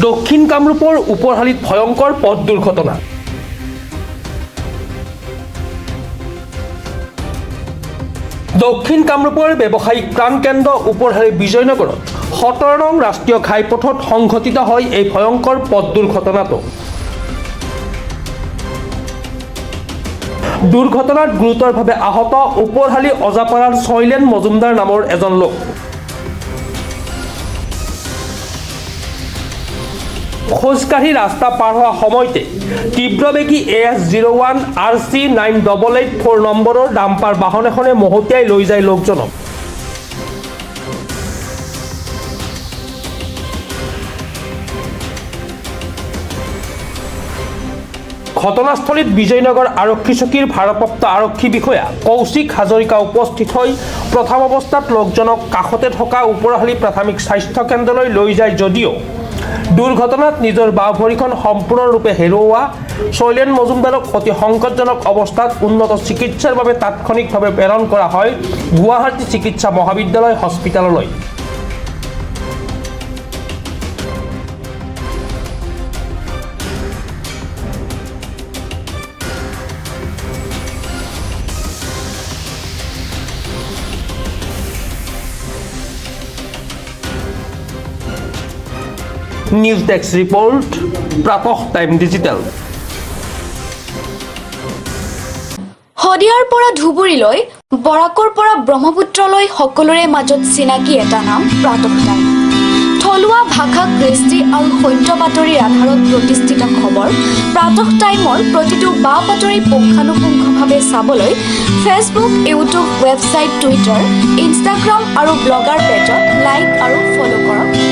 দক্ষিণ কামৰূপৰ ওপৰহালিত ভয়ংকৰ পথ দুৰ্ঘটনা। দক্ষিণ কামৰূপৰ ব্যৱসায়িক প্ৰাণকেন্দ্ৰ ওপৰহালি বিজয়নগৰত 17 নং ৰাষ্ট্ৰীয় ঘাইপথত সংঘটিত হয় এই ভয়ংকৰ পথ দুৰ্ঘটনাটো। দুৰ্ঘটনাত গুৰুতৰভাৱে আহত ওপৰহালি অজাপাৰাৰ শৈলেন মজুমদাৰ নামৰ এজন লোক। খোজকাঢ়ি ৰাস্তা পাৰ হোৱা সময়তে তীব্ৰবেগী AS01 RC 9884 নম্বৰৰ ডাম্পাৰ বাহন এখনে মহতিয়াই লৈ যায় লোকজনক। ঘটনাস্থলীত বিজয়নগৰ আৰক্ষী চকীৰ ভাৰপ্ৰাপ্ত আৰক্ষী বিষয়া কৌশিক হাজৰিকা উপস্থিত হৈ প্ৰথম অৱস্থাত লোকজনক কাষতে থকা ওপৰহালি প্ৰাথমিক স্বাস্থ্য কেন্দ্ৰলৈ লৈ যায় যদিও দুৰ্ঘটনাত নিজৰ বাওঁ ভৰিখন সম্পূৰ্ণৰূপে হেৰুওৱা শৈলেন মজুমদাৰক অতি সংকটজনক অৱস্থাত উন্নত চিকিৎসাৰ বাবে তাৎক্ষণিকভাৱে প্ৰেৰণ কৰা হয় গুৱাহাটী চিকিৎসা মহাবিদ্যালয় হস্পিটেললৈ। News desk report, Pratah time digital. শদিয়াৰ পৰা ধুবুৰীলৈ, বৰাকৰ পৰা ব্ৰহ্মপুত্ৰলৈ সকলোৰে মাজত চিনাকি এটা নাম প্ৰাতঃ টাইম। থলুৱা ভাষা, কৃষ্টি আৰু সত্য বাতৰিৰ আধাৰত প্ৰতিষ্ঠিত খবৰ প্ৰাতঃ টাইমৰ প্ৰতিটো বা বাতৰি পুংখানুপুংখভাৱে চাবলৈ Facebook, YouTube, website, Twitter, Instagram আৰু ব্লগাৰ পেজত লাইক আৰু ফ'ল' কৰক।